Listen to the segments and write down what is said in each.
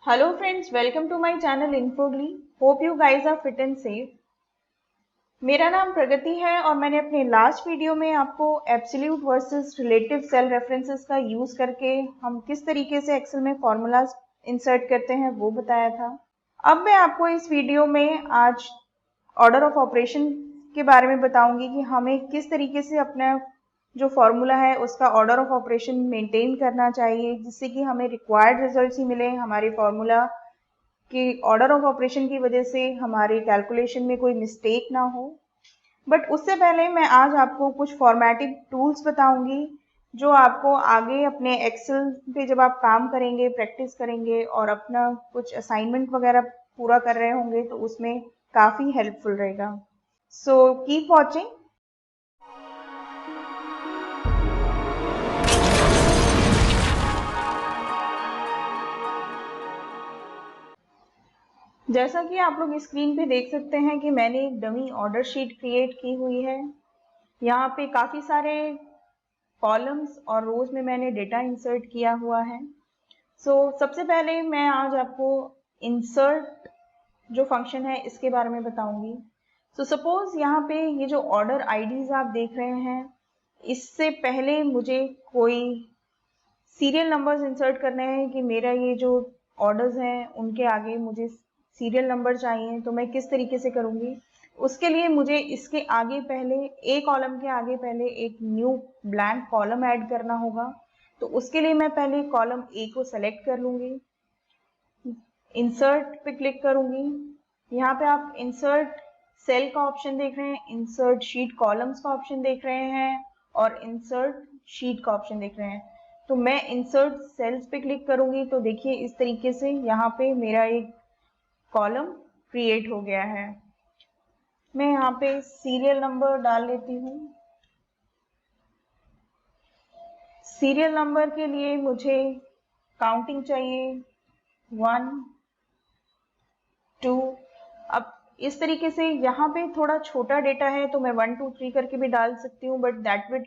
Hello friends, welcome to my channel Infogly. Hope you guys are fit and safe. मेरा नाम प्रगति है और मैंने अपने लास्ट वीडियो में आपको absolute versus relative cell references का यूज करके हम किस तरीके से एक्सेल में फॉर्मूलाज इंसर्ट करते हैं वो बताया था। अब मैं आपको इस वीडियो में आज ऑर्डर ऑफ ऑपरेशन के बारे में बताऊंगी कि हमें किस तरीके से अपना जो फॉर्मूला है उसका ऑर्डर ऑफ ऑपरेशन मेंटेन करना चाहिए जिससे कि हमें रिक्वायर्ड रिजल्ट्स ही मिले, हमारे फॉर्मूला कि ऑर्डर ऑफ ऑपरेशन की वजह से हमारे कैलकुलेशन में कोई मिस्टेक ना हो। बट उससे पहले मैं आज आपको कुछ फॉर्मेटिव टूल्स बताऊंगी जो आपको आगे अपने एक्सेल पे जब आप काम करेंगे, प्रैक्टिस करेंगे और अपना कुछ असाइनमेंट वगैरह पूरा कर रहे होंगे तो उसमें काफ़ी हेल्पफुल रहेगा। So keep watching. जैसा कि आप लोग स्क्रीन पे देख सकते हैं कि मैंने एक डमी ऑर्डर शीट क्रिएट की हुई है। यहाँ पे काफ़ी सारे कॉलम्स और रोज में मैंने डेटा इंसर्ट किया हुआ है। सबसे पहले मैं आज आपको इंसर्ट जो फंक्शन है इसके बारे में बताऊंगी। सपोज यहाँ पे ये जो ऑर्डर आईडीज आप देख रहे हैं, इससे पहले मुझे कोई सीरियल नंबर्स इंसर्ट करने हैं कि मेरा ये जो ऑर्डर्स हैं उनके आगे मुझे सीरियल नंबर चाहिए, तो मैं किस तरीके से करूँगी। उसके लिए मुझे इसके आगे पहले ए कॉलम के आगे पहले एक न्यू ब्लैंक कॉलम ऐड करना होगा। तो उसके लिए मैं पहले कॉलम ए को सेलेक्ट कर लूँगी, इंसर्ट पे क्लिक करूँगी। यहाँ पे आप इंसर्ट सेल का ऑप्शन देख रहे हैं, इंसर्ट शीट कॉलम्स का ऑप्शन देख रहे हैं और इंसर्ट शीट का ऑप्शन देख रहे हैं। तो मैं इंसर्ट सेल्स पे क्लिक करूँगी तो देखिए इस तरीके से यहाँ पे मेरा एक कॉलम क्रिएट हो गया है। मैं यहाँ पे सीरियल नंबर डाल लेती हूँ। सीरियल नंबर के लिए मुझे काउंटिंग चाहिए 1 2। अब इस तरीके से यहाँ पे थोड़ा छोटा डेटा है तो मैं 1 2 3 करके भी डाल सकती हूँ, but that will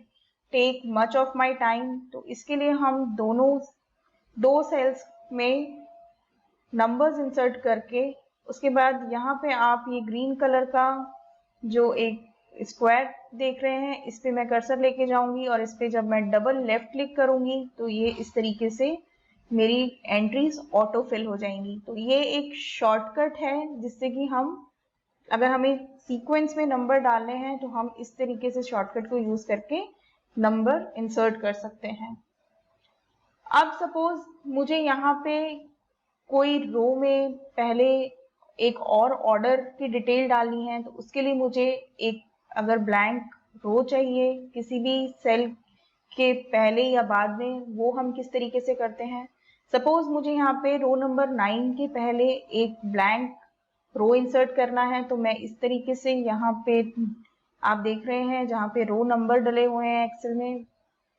take much of my time. तो इसके लिए हम दो सेल्स में नंबर्स इंसर्ट करके उसके बाद यहाँ पे आप ये ग्रीन कलर का जो एक स्क्वायर देख रहे हैं इस पे मैं कर्सर लेके जाऊंगी और इस पे जब मैं डबल लेफ्ट क्लिक करूंगी तो ये इस तरीके से मेरी एंट्रीज ऑटो फिल हो जाएंगी। तो ये एक शॉर्टकट है जिससे कि हम अगर हमें सीक्वेंस में नंबर डालने हैं तो हम इस तरीके से शॉर्टकट को यूज करके नंबर इंसर्ट कर सकते हैं। अब सपोज मुझे यहाँ पे कोई रो में पहले एक और ऑर्डर की डिटेल डालनी है तो उसके लिए मुझे एक अगर ब्लैंक रो चाहिए किसी भी सेल के पहले या बाद में, वो हम किस तरीके से करते हैं। सपोज मुझे यहाँ पे रो नंबर 9 के पहले एक ब्लैंक रो इंसर्ट करना है तो मैं इस तरीके से यहाँ पे आप देख रहे हैं जहाँ पे रो नंबर डले हुए हैं एक्सेल में,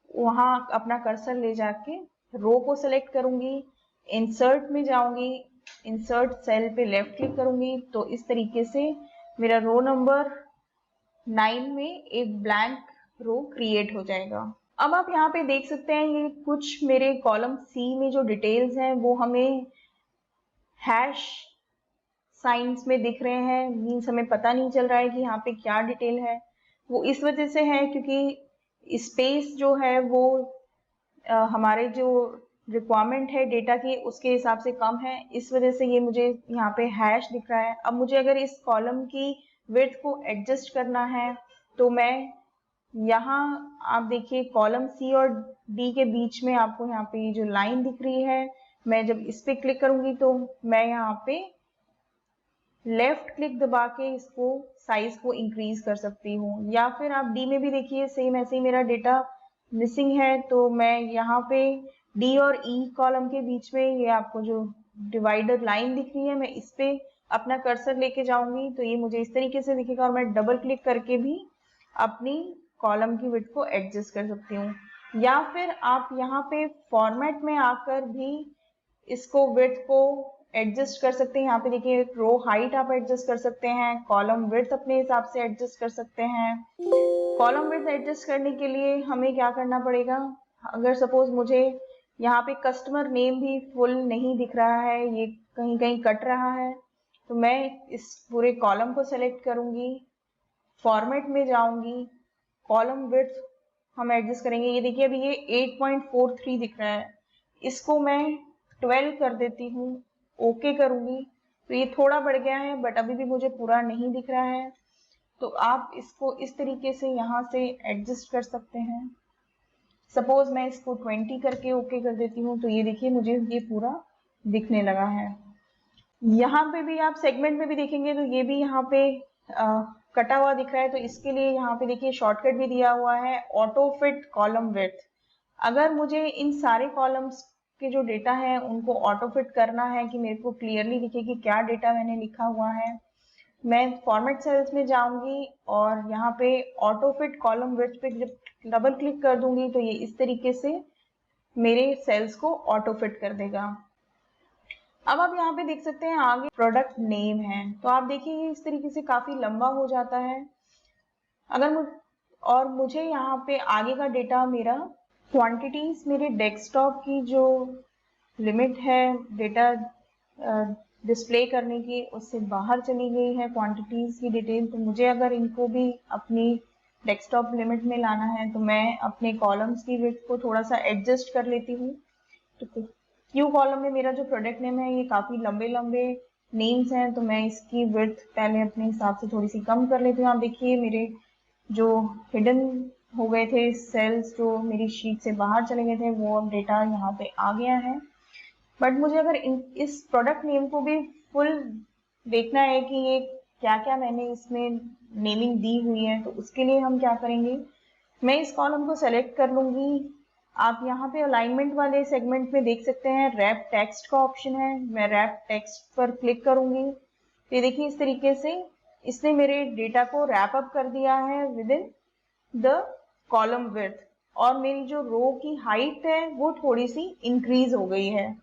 वहाँ अपना कर्सर ले जाके रो को सिलेक्ट करूंगी, इंसर्ट में जाऊंगी, इंसर्ट सेल पे लेफ्ट क्लिक करूंगी तो इस तरीके से मेरा रो नंबर 9 में एक ब्लैंक रो क्रिएट हो जाएगा। अब आप यहाँ पे देख सकते हैं ये कुछ मेरे कॉलम सी में जो डिटेल्स हैं वो हमें हैश साइंस में दिख रहे हैं, मीन्स हमें पता नहीं चल रहा है कि यहाँ पे क्या डिटेल है। वो इस वजह से है क्योंकि स्पेस जो है वो हमारे जो रिक्वायरमेंट है डेटा की उसके हिसाब से कम है, इस वजह से ये मुझे यहाँ पे हैश दिख रहा है। अब मुझे अगर इस कॉलम की विड्थ को एडजस्ट करना है तो मैं यहाँ आप देखिए कॉलम सी और डी के बीच में आपको यहाँ पे जो लाइन दिख रही है, मैं जब इस पे क्लिक करूंगी तो मैं यहाँ पे लेफ्ट क्लिक दबा के इसको साइज को इंक्रीज कर सकती हूँ। या फिर आप डी में भी देखिए सेम ऐसे ही मेरा डेटा मिसिंग है तो मैं यहाँ पे डी और ई कॉलम के बीच में ये आपको जो डिवाइडर लाइन दिख रही है मैं इस पे अपना कर्सर लेके जाऊंगी तो ये मुझे इस तरीके से दिखेगा और मैं डबल क्लिक करके भी अपनी कॉलम की विड्थ को एडजस्ट कर सकती हूँ। या फिर आप यहाँ पे फॉर्मेट में आकर भी इसको विड्थ को एडजस्ट कर सकते हैं। यहाँ पे देखिए रो हाइट आप एडजस्ट कर सकते हैं, कॉलम विड्थ अपने हिसाब से एडजस्ट कर सकते हैं। कॉलम विड्थ एडजस्ट करने के लिए हमें क्या करना पड़ेगा, अगर सपोज मुझे यहाँ पे कस्टमर नेम भी फुल नहीं दिख रहा है, ये कहीं कहीं कट रहा है। तो मैं इस पूरे कॉलम को सेलेक्ट करूंगी, फॉर्मेट में जाऊंगी, कॉलम विड्थ हम एडजस्ट करेंगे। ये देखिए अभी ये 8.43 दिख रहा है, इसको मैं 12 कर देती हूँ, ओके करूंगी। तो ये थोड़ा बढ़ गया है बट अभी भी मुझे पूरा नहीं दिख रहा है। तो आप इसको इस तरीके से यहाँ से एडजस्ट कर सकते हैं। सपोज मैं इसको 20 करके ओके कर देती हूँ, तो ये देखिए मुझे ये पूरा दिखने लगा है। यहाँ पे भी आप सेगमेंट में भी देखेंगे तो ये भी यहाँ पे कटा हुआ दिख रहा है। तो इसके लिए यहाँ पे देखिए शॉर्टकट भी दिया हुआ है, ऑटो फिट कॉलम विड्थ। अगर मुझे इन सारे कॉलम्स के जो डेटा है उनको ऑटो फिट करना है कि मेरे को क्लियरली दिखे कि क्या डेटा मैंने लिखा हुआ है, मैं फॉर्मेट सेल्स में जाऊंगी और यहाँ पे ऑटो फिट कॉलम विड्थ पे जब डबल क्लिक कर दूंगी तो ये इस तरीके से मेरे सेल्स को ऑटो फिट कर देगा। अब आप यहाँ पे देख सकते हैं आगे प्रोडक्ट नेम है, तो आप देखिए ये इस तरीके से काफी लंबा हो जाता है। और मुझे यहाँ पे आगे का डेटा, मेरा क्वांटिटीज, मेरे डेस्कटॉप की जो लिमिट है डेटा डिस्प्ले करने की, उससे बाहर चली गई है क्वांटिटीज की डिटेल। तो मुझे अगर इनको भी अपनी डेस्कटॉप लिमिट में लाना है तो मैं अपने कॉलम्स की विड्थ को थोड़ा सा एडजस्ट कर लेती हूँ। तो क्यू कॉलम में मेरा जो प्रोडक्ट नेम है ये काफ़ी लंबे लंबे नेम्स हैं, तो मैं इसकी विड्थ पहले अपने हिसाब से थोड़ी सी कम कर लेती हूँ। आप देखिए मेरे जो हिडन हो गए थे सेल्स, जो मेरी शीट से बाहर चले गए थे, वो अब डेटा यहाँ पे आ गया है। बट मुझे अगर इस प्रोडक्ट नेम को भी फुल देखना है कि ये क्या क्या मैंने इसमें नेमिंग दी हुई है, तो उसके लिए हम क्या करेंगे, मैं इस कॉलम को सेलेक्ट कर लूंगी। आप यहाँ पे अलाइनमेंट वाले सेगमेंट में देख सकते हैं रैप टेक्स्ट का ऑप्शन है, मैं रैप टेक्स्ट पर क्लिक करूंगी। तो ये देखिए इस तरीके से इसने मेरे डेटा को रैप अप कर दिया है with in the column width, और मेरी जो रो की हाइट है वो थोड़ी सी इंक्रीज हो गई है।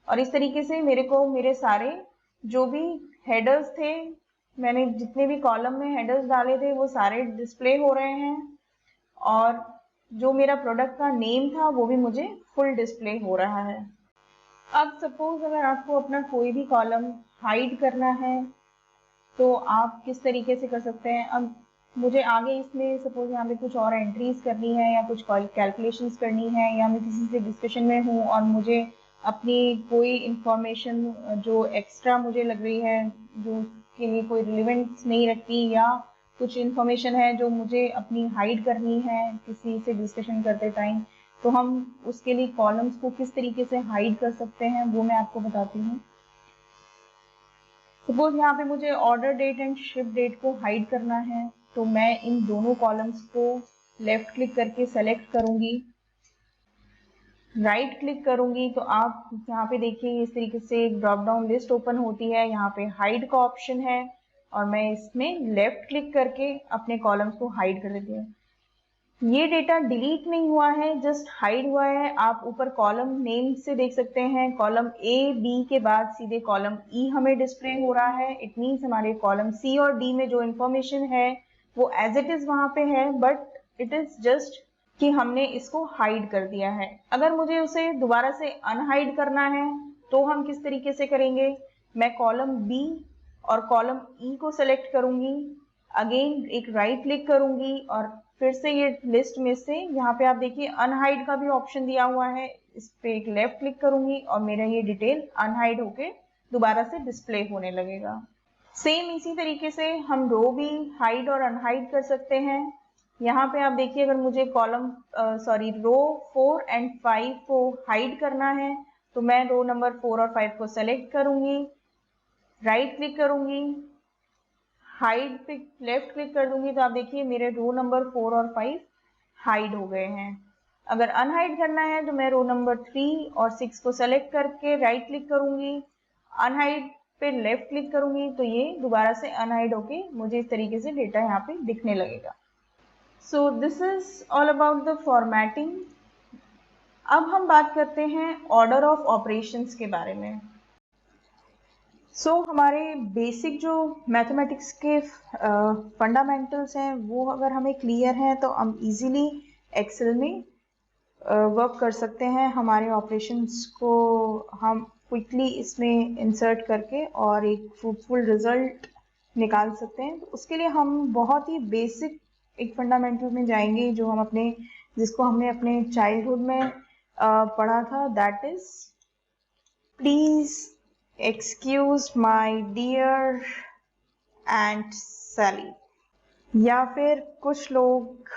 और इस तरीके से मेरे को मेरे सारे जो भी हेडर्स थे, मैंने जितने भी कॉलम में हेडर्स डाले थे वो सारे डिस्प्ले हो रहे हैं, और जो मेरा प्रोडक्ट का नेम था वो भी मुझे फुल डिस्प्ले हो रहा है। अब सपोज अगर आपको अपना कोई भी कॉलम हाइड करना है तो आप किस तरीके से कर सकते हैं। अब मुझे आगे इसमें सपोज यहाँ पे कुछ और एंट्रीज करनी है या कुछ कैलकुलेशंस करनी है, या मैं किसी से डिस्कशन में हूँ और मुझे अपनी कोई इंफॉर्मेशन जो एक्स्ट्रा मुझे लग रही है, जो के लिए कोई रिलेवेंस नहीं रखती, या कुछ इंफॉर्मेशन है जो मुझे अपनी हाइड करनी है किसी से डिस्कशन करते टाइम, तो हम उसके लिए कॉलम्स को किस तरीके से हाइड कर सकते हैं वो मैं आपको बताती हूँ। सपोज यहाँ पे मुझे order date and ship date को हाइड करना है, तो मैं इन दोनों कॉलम्स को लेफ्ट क्लिक करके सेलेक्ट करूंगी, राइट क्लिक करूंगी, तो आप यहाँ पे देखिए इस तरीके से एक ड्रॉप डाउन लिस्ट ओपन होती है, यहाँ पे हाइड का ऑप्शन है और मैं इसमें लेफ्ट क्लिक करके अपने कॉलम्स को हाइड कर देती हूँ। ये डेटा डिलीट नहीं हुआ है, जस्ट हाइड हुआ है। आप ऊपर कॉलम नेम से देख सकते हैं, कॉलम ए बी के बाद सीधे कॉलम ई हमें डिस्प्ले हो रहा है। इट मीन्स हमारे कॉलम सी और डी में जो इंफॉर्मेशन है वो एज इट इज वहां पे है, बट इट इज जस्ट कि हमने इसको हाइड कर दिया है। अगर मुझे उसे दोबारा से अनहाइड करना है तो हम किस तरीके से करेंगे, मैं कॉलम बी और कॉलम ई को सेलेक्ट करूंगी, अगेन एक राइट क्लिक करूंगी और फिर से ये लिस्ट में से यहाँ पे आप देखिए अनहाइड का भी ऑप्शन दिया हुआ है, इस पे एक लेफ्ट क्लिक करूंगी और मेरा ये डिटेल अनहाइड होके दोबारा से डिस्प्ले होने लगेगा। सेम इसी तरीके से हम रो भी हाइड और अनहाइड कर सकते हैं। यहाँ पे आप देखिए अगर मुझे कॉलम रो 4 एंड 5 को हाइड करना है तो मैं रो नंबर 4 और 5 को सेलेक्ट करूंगी, राइट क्लिक करूंगी, हाइड पे लेफ्ट क्लिक कर दूंगी, तो आप देखिए मेरे रो नंबर 4 और 5 हाइड हो गए हैं। अगर अनहाइड करना है तो मैं रो नंबर 3 और 6 को सेलेक्ट करके राइट क्लिक करूंगी, अनहाइड पे लेफ्ट क्लिक करूंगी, तो ये दोबारा से अनहाइड होके मुझे इस तरीके से डेटा यहाँ पे दिखने लगेगा। So this is all about the formatting. अब हम बात करते हैं ऑर्डर ऑफ ऑपरेशंस के बारे में। हमारे बेसिक जो मैथमेटिक्स के फंडामेंटल्स हैं वो अगर हमें क्लियर हैं तो हम इजीली एक्सेल में वर्क कर सकते हैं, हमारे ऑपरेशंस को हम क्विकली इसमें इंसर्ट करके और एक फ्रूटफुल रिजल्ट निकाल सकते हैं। तो उसके लिए हम बहुत ही बेसिक एक फंडामेंटल में जाएंगे जो हम अपने जिसको हमने अपने चाइल्डहुड में पढ़ा था, that is please excuse my dear aunt Sally, या फिर कुछ लोग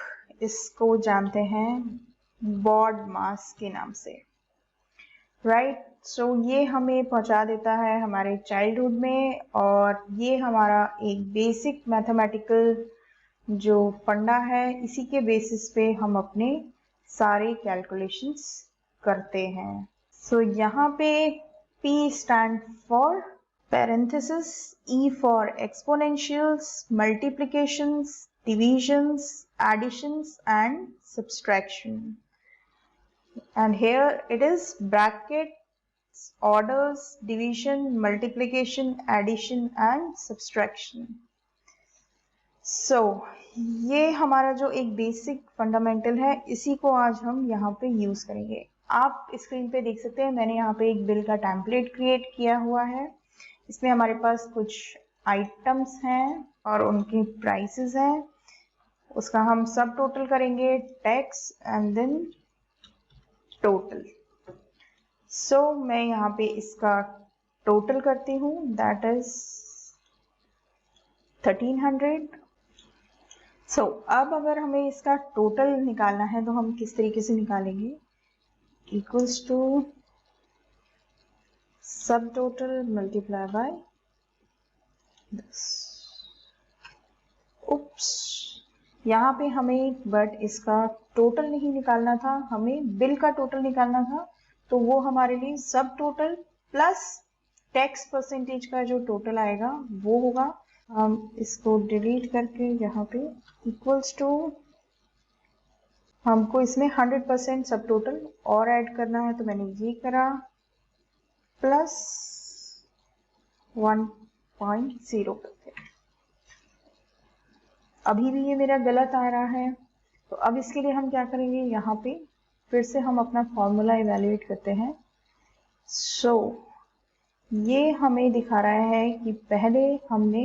इसको जानते हैं बॉड मास के नाम से, राइट। सो ये हमें पहुंचा देता है हमारे चाइल्डहुड में, और ये हमारा एक बेसिक मैथमेटिकल जो फंडा है, इसी के बेसिस पे हम अपने सारे कैलकुलेशंस करते हैं। सो यहाँ पे P stand for parenthesis, E for exponentials, multiplications, divisions, additions and subtraction. And here it is brackets, orders, division, multiplication, addition and subtraction. So ये हमारा जो एक बेसिक फंडामेंटल है, इसी को आज हम यहाँ पे यूज करेंगे। आप स्क्रीन पे देख सकते हैं मैंने यहाँ पे एक बिल का टेम्पलेट क्रिएट किया हुआ है। इसमें हमारे पास कुछ आइटम्स हैं और उनकी प्राइसेस हैं। उसका हम सब टोटल करेंगे, टैक्स एंड देन टोटल। सो मैं यहाँ पे इसका टोटल करती हूँ, दैट इज 1300। सो अब अगर हमें इसका टोटल निकालना है तो हम किस तरीके से निकालेंगे, इक्वल्स टू सब टोटल मल्टीप्लाई बाय दिस। उप्स, यहाँ पे हमें बट इसका टोटल नहीं निकालना था, हमें बिल का टोटल निकालना था। तो वो हमारे लिए सब टोटल प्लस टैक्स परसेंटेज का जो टोटल आएगा वो होगा। हम इसको डिलीट करके यहाँ पे इक्वल्स टू, हमको इसमें 100% सब टोटल और ऐड करना है तो मैंने ये करा, प्लस 1.0 करते। अभी भी ये मेरा गलत आ रहा है, तो अब इसके लिए हम क्या करेंगे, यहाँ पे फिर से हम अपना फॉर्मूला इवेल्युएट करते हैं। सो ये हमें दिखा रहा है कि पहले हमने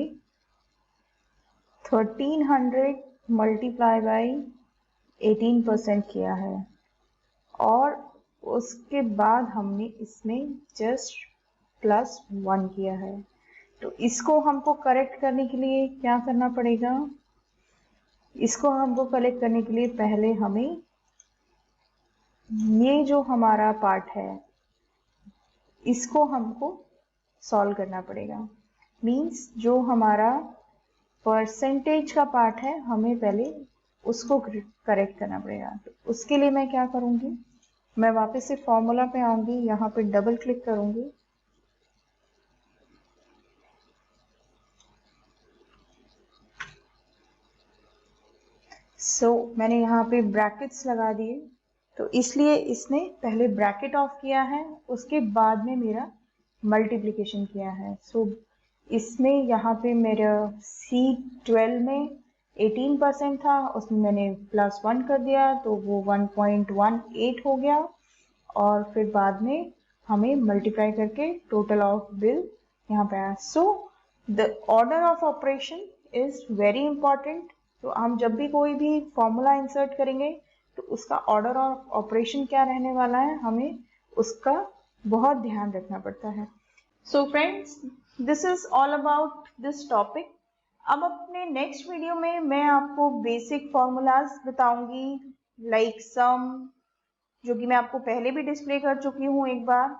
1300 मल्टीप्लाई बाई 18% किया है और उसके बाद हमने इसमें जस्ट +1 किया है। तो इसको हमको करेक्ट करने के लिए क्या करना पड़ेगा, इसको हमको करेक्ट करने के लिए पहले हमें ये जो हमारा पार्ट है इसको हमको सॉल्व करना पड़ेगा। मीन्स जो हमारा परसेंटेज का पार्ट है हमें पहले उसको करेक्ट करना पड़ेगा। तो उसके लिए मैं क्या करूँगी, मैं वापस से फॉर्मूला पे आऊँगी, यहाँ पे डबल क्लिक करूँगी, मैंने यहाँ पे ब्रैकेट्स लगा दिए, तो इसलिए इसने पहले ब्रैकेट ऑफ किया है, उसके बाद में मेरा मल्टीप्लिकेशन किया है। इसमें यहाँ पे मेरा C12 में 18% था, उसमें मैंने +1 कर दिया तो वो 1.18 हो गया, और फिर बाद में हमें मल्टीप्लाई करके टोटल ऑफ बिल यहाँ पे आया। So the order of operation is very important. तो हम जब भी कोई भी फॉर्मूला इंसर्ट करेंगे तो उसका ऑर्डर ऑफ ऑपरेशन क्या रहने वाला है, हमें उसका बहुत ध्यान रखना पड़ता है। So friends, this is all about this topic. अब अपने नेक्स्ट वीडियो में मैं आपको बेसिक फॉर्मूलाज बताऊंगी, लाइक सम, जो कि मैं आपको पहले भी डिस्प्ले कर चुकी हूँ एक बार।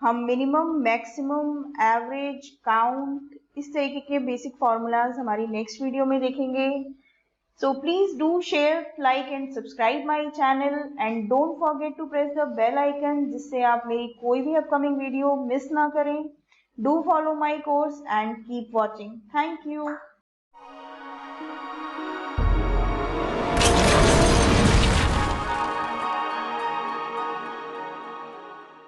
हम मिनिमम, मैक्सिमम, एवरेज, काउंट, इस तरीके के बेसिक फॉर्मूलाज हमारी नेक्स्ट वीडियो में देखेंगे। So please do share, like and subscribe my channel and don't forget to press the bell icon जिससे आप मेरी कोई भी अपकमिंग वीडियो मिस ना करें। Do follow my course and keep watching. Thank you.